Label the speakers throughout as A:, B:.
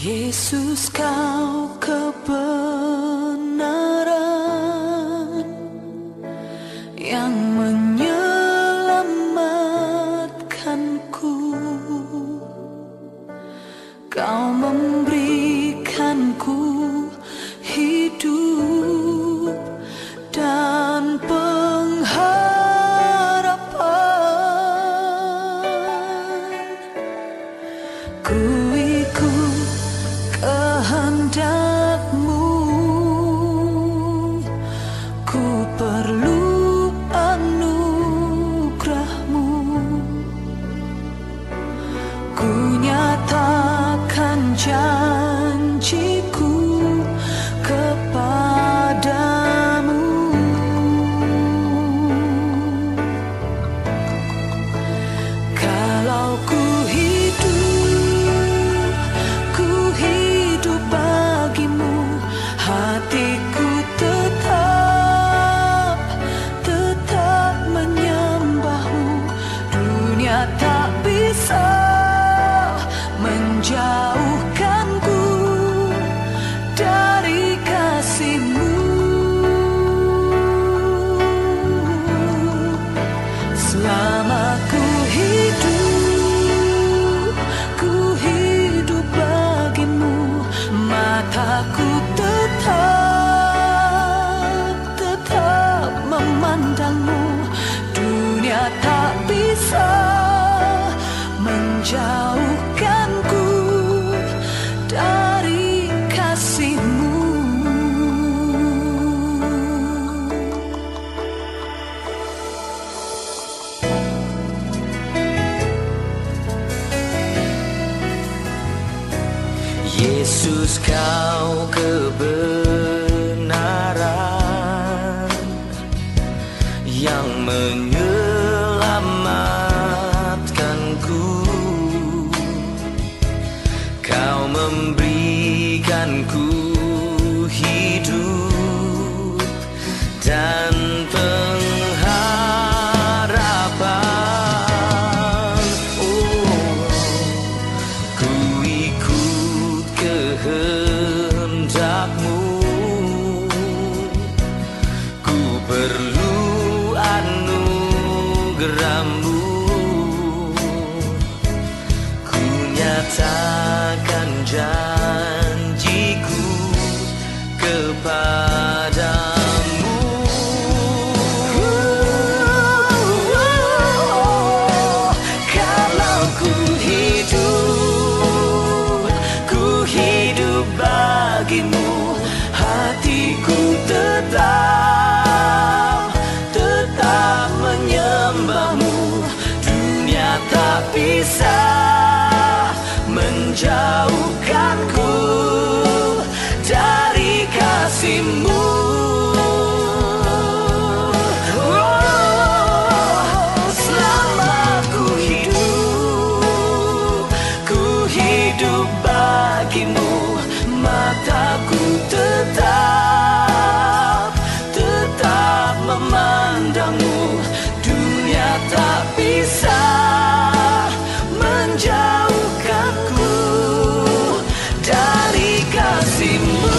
A: Yesus, kau kebenaran yang menyelamatkanku. Kau memberikanku hidup dan pengharapan. Ku ikut kehendak-Mu, ku perlu anugerah-Mu. Ku nyatakan janjiku kepadamu. Kalau ku hidup bagimu, hatiku tetap menyembah-Mu. Dunia tak bisa menjauhkanku dari kasih-Mu. Selama ku hidup bagimu, mataku tetap memandang-Mu. Dunia tak bisa menjauhkanku dari kasih-Mu. Yesus, kau kebenaran yang menyelamatkanku. Kau memberikanku hidup dan pengharapan. Ku ikut kehendak-Mu, ku perlu anugerah-Mu. Ku nyatakan janjiku kepadamu. Kalau ku hidup bagimu, hatiku tetap menyembah-Mu. Dunia tak bisa menjauhkanku dari kasih-Mu. Selama ku hidup bagimu, mataku tetap memandang-Mu. Dunia tak bisa menjauhkanku dari kasih-Mu.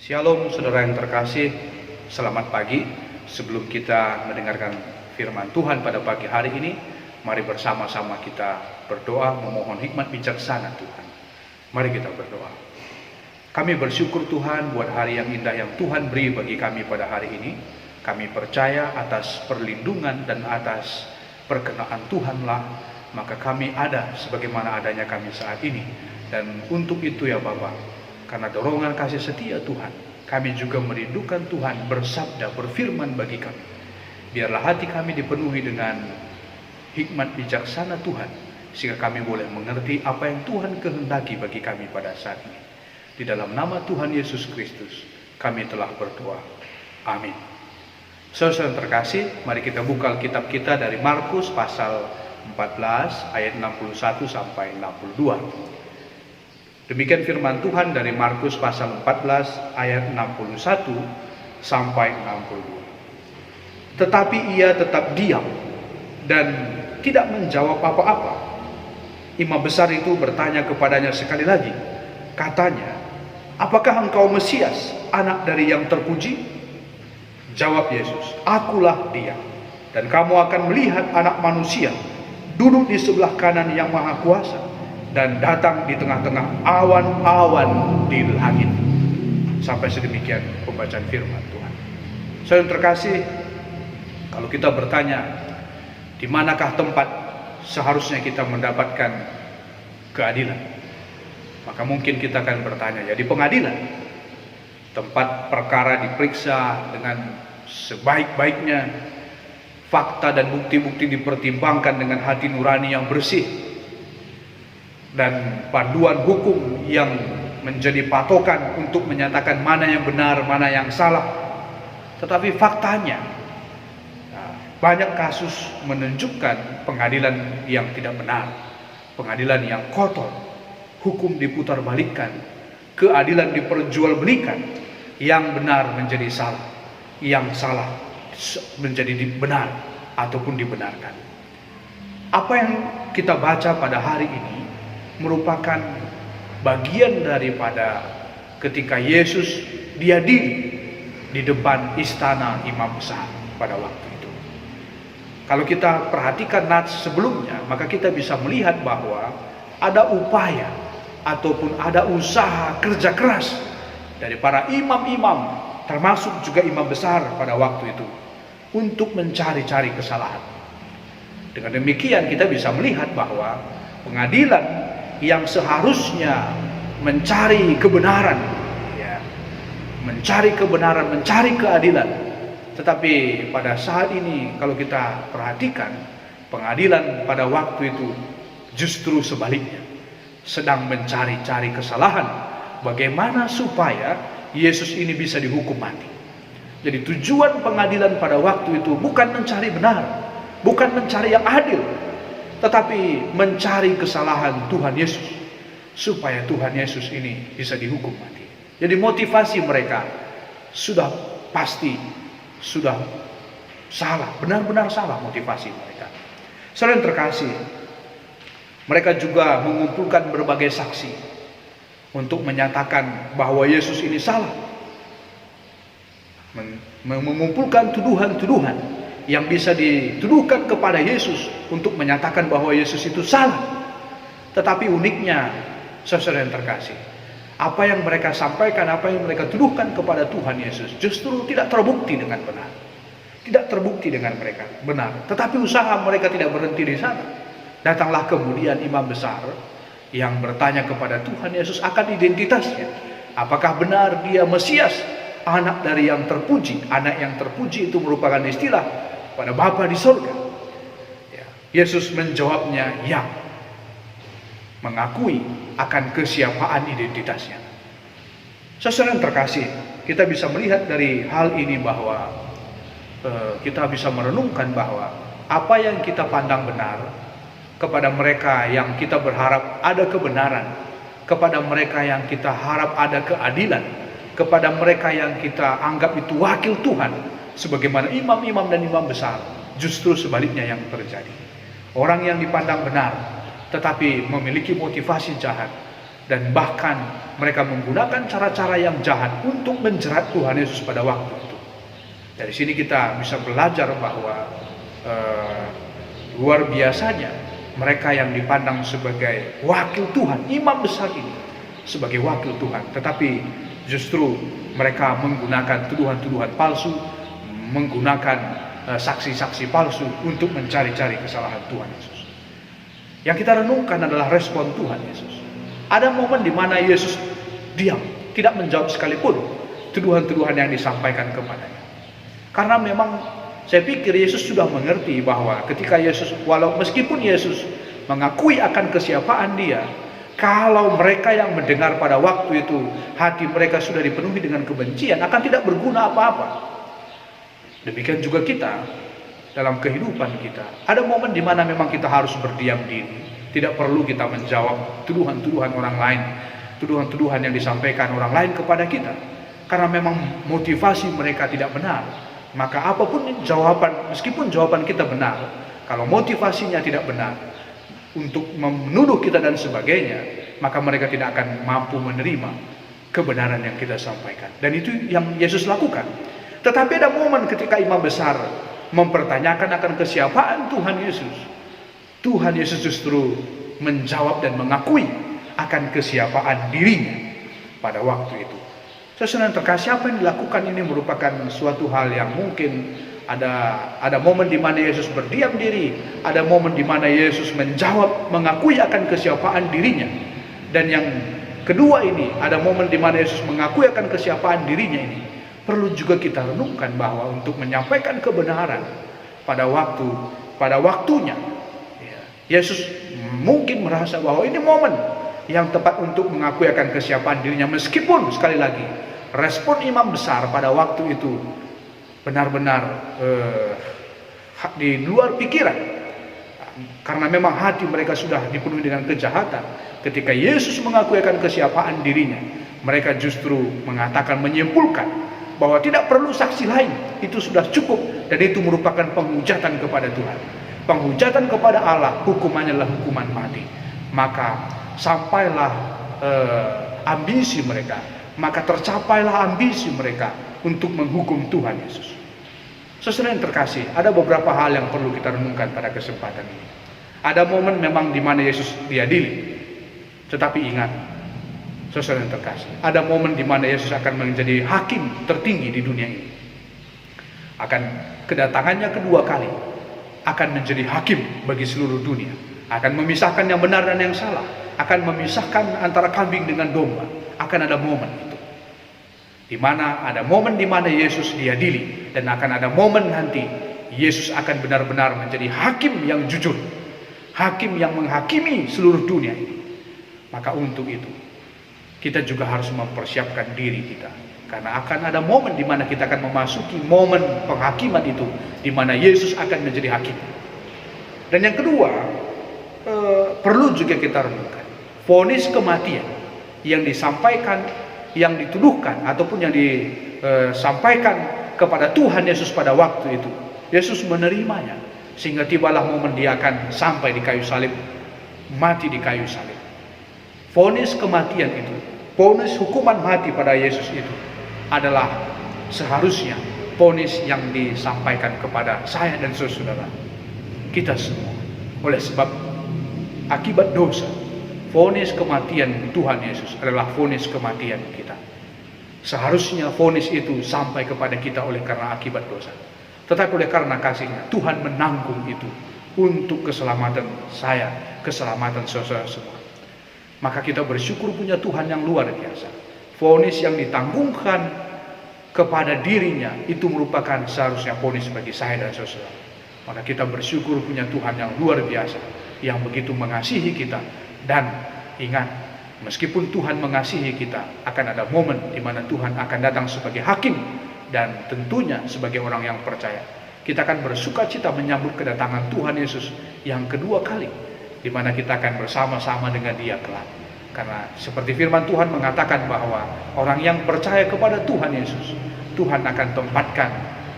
B: Shalom saudara yang terkasih, selamat pagi. Sebelum kita mendengarkan firman Tuhan pada pagi hari ini, mari bersama-sama kita berdoa memohon hikmat bijaksana Tuhan. Mari kita berdoa. Kami bersyukur Tuhan buat hari yang indah yang Tuhan beri bagi kami pada hari ini. Kami percaya atas perlindungan dan atas perkenaan Tuhanlah, maka kami ada sebagaimana adanya kami saat ini. Dan untuk itu ya Bapa, karena dorongan kasih setia Tuhan, kami juga merindukan Tuhan bersabda, berfirman bagi kami. Biarlah hati kami dipenuhi dengan hikmat bijaksana Tuhan, sehingga kami boleh mengerti apa yang Tuhan kehendaki bagi kami pada saat ini. Di dalam nama Tuhan Yesus Kristus, kami telah berdoa. Amin. Saudara yang terkasih, mari kita buka Alkitab kita dari Markus pasal 14 ayat 61 sampai 62. Demikian firman Tuhan dari Markus pasal 14 ayat 61 sampai 62. Tetapi ia tetap diam dan tidak menjawab apa-apa. Imam besar itu bertanya kepadanya sekali lagi. Katanya, "Apakah engkau Mesias, anak dari yang terpuji?" Jawab Yesus, "Akulah dia. Dan kamu akan melihat Anak Manusia duduk di sebelah kanan yang Maha Kuasa dan datang di tengah-tengah awan-awan di langit." Sampai sedemikian pembacaan firman Tuhan. Saudara yang terkasih, kalau kita bertanya, di manakah tempat seharusnya kita mendapatkan keadilan? Maka mungkin kita akan bertanya, ya di pengadilan. Tempat perkara diperiksa dengan sebaik-baiknya, fakta dan bukti-bukti dipertimbangkan dengan hati nurani yang bersih, dan panduan hukum yang menjadi patokan untuk menyatakan mana yang benar, mana yang salah. Tetapi faktanya, banyak kasus menunjukkan pengadilan yang tidak benar, pengadilan yang kotor, hukum diputarbalikkan, keadilan diperjualbelikan, yang benar menjadi salah, yang salah menjadi benar ataupun dibenarkan. Apa yang kita baca pada hari ini merupakan bagian daripada ketika Yesus dihadiri di depan istana imam besar pada waktu itu. Kalau kita perhatikan nats sebelumnya, maka kita bisa melihat bahwa ada upaya ataupun ada usaha kerja keras dari para imam-imam, termasuk juga imam besar pada waktu itu, untuk mencari-cari kesalahan. Dengan demikian kita bisa melihat bahwa pengadilan yang seharusnya mencari kebenaran, ya, mencari kebenaran, mencari keadilan, tetapi pada saat ini kalau kita perhatikan, pengadilan pada waktu itu justru sebaliknya, sedang mencari-cari kesalahan, bagaimana supaya Yesus ini bisa dihukum mati. Jadi tujuan pengadilan pada waktu itu bukan mencari benar, bukan mencari yang adil, tetapi mencari kesalahan Tuhan Yesus, supaya Tuhan Yesus ini bisa dihukum mati. Jadi motivasi mereka sudah pasti sudah salah, benar-benar salah motivasi mereka. Saudara yang terkasih, mereka juga mengumpulkan berbagai saksi untuk menyatakan bahwa Yesus ini salah, mengumpulkan tuduhan-tuduhan yang bisa dituduhkan kepada Yesus untuk menyatakan bahwa Yesus itu salah. Tetapi uniknya, saudara yang terkasih, apa yang mereka sampaikan, apa yang mereka tuduhkan kepada Tuhan Yesus justru tidak terbukti dengan benar, tidak terbukti dengan mereka benar. Tetapi usaha mereka tidak berhenti di sana. Datanglah kemudian imam besar yang bertanya kepada Tuhan Yesus akan identitasnya. Apakah benar dia Mesias, anak dari yang terpuji? Anak yang terpuji itu merupakan istilah pada Bapa di surga. Ya. Yesus menjawabnya ya, mengakui akan kesiapaan identitasnya. Saudara yang terkasih, kita bisa melihat dari hal ini bahwa kita bisa merenungkan bahwa apa yang kita pandang benar, kepada mereka yang kita berharap ada kebenaran, kepada mereka yang kita harap ada keadilan, kepada mereka yang kita anggap itu wakil Tuhan, sebagaimana imam-imam dan imam besar, justru sebaliknya yang terjadi. Orang yang dipandang benar, tetapi memiliki motivasi jahat, dan bahkan mereka menggunakan cara-cara yang jahat untuk menjerat Tuhan Yesus pada waktu itu. Dari sini kita bisa belajar bahwa luar biasanya mereka yang dipandang sebagai wakil Tuhan, imam besar ini sebagai wakil Tuhan, tetapi justru mereka menggunakan tuduhan-tuduhan palsu, menggunakan saksi-saksi palsu untuk mencari-cari kesalahan Tuhan Yesus. Yang kita renungkan adalah respon Tuhan Yesus. Ada momen di mana Yesus diam, tidak menjawab sekalipun tuduhan-tuduhan yang disampaikan kepadanya. Karena memang saya pikir Yesus sudah mengerti bahwa ketika Yesus, meskipun Yesus mengakui akan kesiapaan dia, kalau mereka yang mendengar pada waktu itu hati mereka sudah dipenuhi dengan kebencian, akan tidak berguna apa-apa. Demikian juga kita dalam kehidupan kita. Ada momen di mana memang kita harus berdiam diri. Tidak perlu kita menjawab tuduhan-tuduhan orang lain, tuduhan-tuduhan yang disampaikan orang lain kepada kita. Karena memang motivasi mereka tidak benar. Maka apapun jawaban, meskipun jawaban kita benar, kalau motivasinya tidak benar untuk menuduh kita dan sebagainya, maka mereka tidak akan mampu menerima kebenaran yang kita sampaikan. Dan itu yang Yesus lakukan. Tetapi ada momen ketika imam besar mempertanyakan akan kesiapaan Tuhan Yesus. Tuhan Yesus justru menjawab dan mengakui akan kesiapaan dirinya pada waktu itu. Saudara terkasih, apa yang dilakukan ini merupakan suatu hal yang mungkin ada momen di mana Yesus berdiam diri, ada momen di mana Yesus menjawab, mengakui akan kesiapaan dirinya. Dan yang kedua ini, ada momen di mana Yesus mengakui akan kesiapaan dirinya ini. Perlu juga kita renungkan bahwa untuk menyampaikan kebenaran pada waktunya, Yesus mungkin merasa bahwa ini momen yang tepat untuk mengakui akan kesiapaan dirinya, meskipun sekali lagi respon imam besar pada waktu itu benar-benar di luar pikiran, karena memang hati mereka sudah dipenuhi dengan kejahatan. Ketika Yesus mengakui akan kesiapaan dirinya, mereka justru mengatakan, menyimpulkan bahwa tidak perlu saksi lain, itu sudah cukup, dan itu merupakan penghujatan kepada Tuhan, penghujatan kepada Allah. Hukumannya adalah hukuman mati. Maka sampailah ambisi mereka, maka tercapailah ambisi mereka untuk menghukum Tuhan Yesus. Saudara yang terkasih, ada beberapa hal yang perlu kita renungkan pada kesempatan ini. Ada momen memang di mana Yesus diadili, tetapi ingat, saudara yang terkasih, ada momen di mana Yesus akan menjadi hakim tertinggi di dunia ini. Akan kedatangannya kedua kali, akan menjadi hakim bagi seluruh dunia, akan memisahkan yang benar dan yang salah, akan memisahkan antara kambing dengan domba. Akan ada momen itu, di mana ada momen di mana Yesus diadili, dan akan ada momen nanti Yesus akan benar-benar menjadi hakim yang jujur, hakim yang menghakimi seluruh dunia ini. Maka untuk itu kita juga harus mempersiapkan diri kita, karena akan ada momen di mana kita akan memasuki momen penghakiman itu, di mana Yesus akan menjadi hakim. Dan yang kedua, perlu juga kita renungkan vonis kematian yang disampaikan, yang dituduhkan ataupun yang disampaikan kepada Tuhan Yesus pada waktu itu. Yesus menerimanya, sehingga tibalah momen dia akan sampai di kayu salib, mati di kayu salib. Vonis kematian itu, vonis hukuman mati pada Yesus itu adalah seharusnya vonis yang disampaikan kepada saya dan saudara kita semua. Oleh sebab akibat dosa, vonis kematian Tuhan Yesus adalah vonis kematian kita. Seharusnya vonis itu sampai kepada kita oleh karena akibat dosa. Tetapi oleh karena kasih-Nya, Tuhan menanggung itu untuk keselamatan saya, keselamatan saudara semua. Maka kita bersyukur punya Tuhan yang luar biasa. Vonis yang ditanggungkan kepada dirinya itu merupakan seharusnya vonis bagi saya dan saudara. Maka kita bersyukur punya Tuhan yang luar biasa, yang begitu mengasihi kita. Dan ingat, meskipun Tuhan mengasihi kita, akan ada momen di mana Tuhan akan datang sebagai hakim, dan tentunya sebagai orang yang percaya kita akan bersukacita menyambut kedatangan Tuhan Yesus yang kedua kali, di mana kita akan bersama-sama dengan Dia kelak. Karena seperti firman Tuhan mengatakan bahwa orang yang percaya kepada Tuhan Yesus, Tuhan akan tempatkan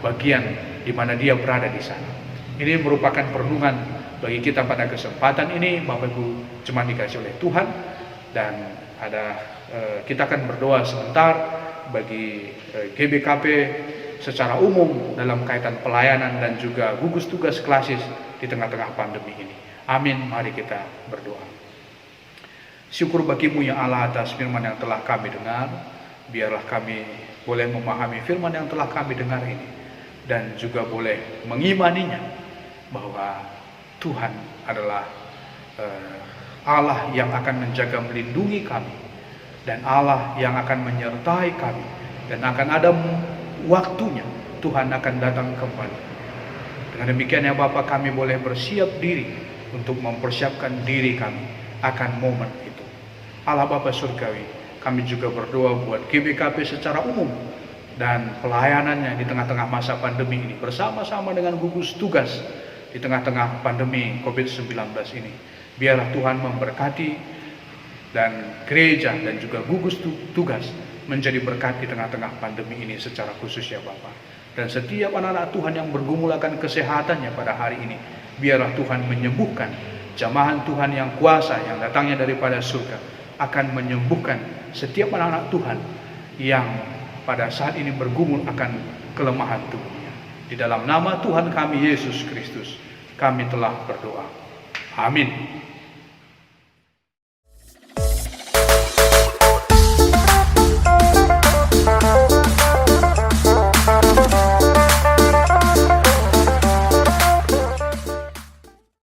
B: bagian di mana dia berada di sana. Ini merupakan perenungan bagi kita pada kesempatan ini, Bapak Ibu jemaat dikasih oleh Tuhan. Dan kita akan berdoa sebentar bagi GBKP secara umum dalam kaitan pelayanan dan juga gugus tugas klasis di tengah-tengah pandemi ini. Amin. Mari kita berdoa. Syukur bagimu ya Allah atas firman yang telah kami dengar. Biarlah kami boleh memahami firman yang telah kami dengar ini, dan juga boleh mengimaninya bahwa Tuhan adalah Allah yang akan menjaga melindungi kami, dan Allah yang akan menyertai kami, dan akan ada waktunya Tuhan akan datang kembali. Dengan demikian ya Bapa, kami boleh bersiap diri untuk mempersiapkan diri kami akan momen itu. Allah Bapa Surgawi, kami juga berdoa buat GBKP secara umum, dan pelayanannya di tengah-tengah masa pandemi ini bersama-sama dengan gugus tugas di tengah-tengah pandemi COVID-19 ini. Biarlah Tuhan memberkati dan gereja dan juga gugus tugas menjadi berkat di tengah-tengah pandemi ini secara khusus ya Bapa. Dan setiap anak-anak Tuhan yang bergumul akan kesehatannya pada hari ini, biarlah Tuhan menyembuhkan. Jamahan Tuhan yang kuasa yang datangnya daripada surga akan menyembuhkan setiap anak-anak Tuhan yang pada saat ini bergumul akan kelemahan tubuhnya. Di dalam nama Tuhan kami Yesus Kristus, kami telah berdoa. Amin.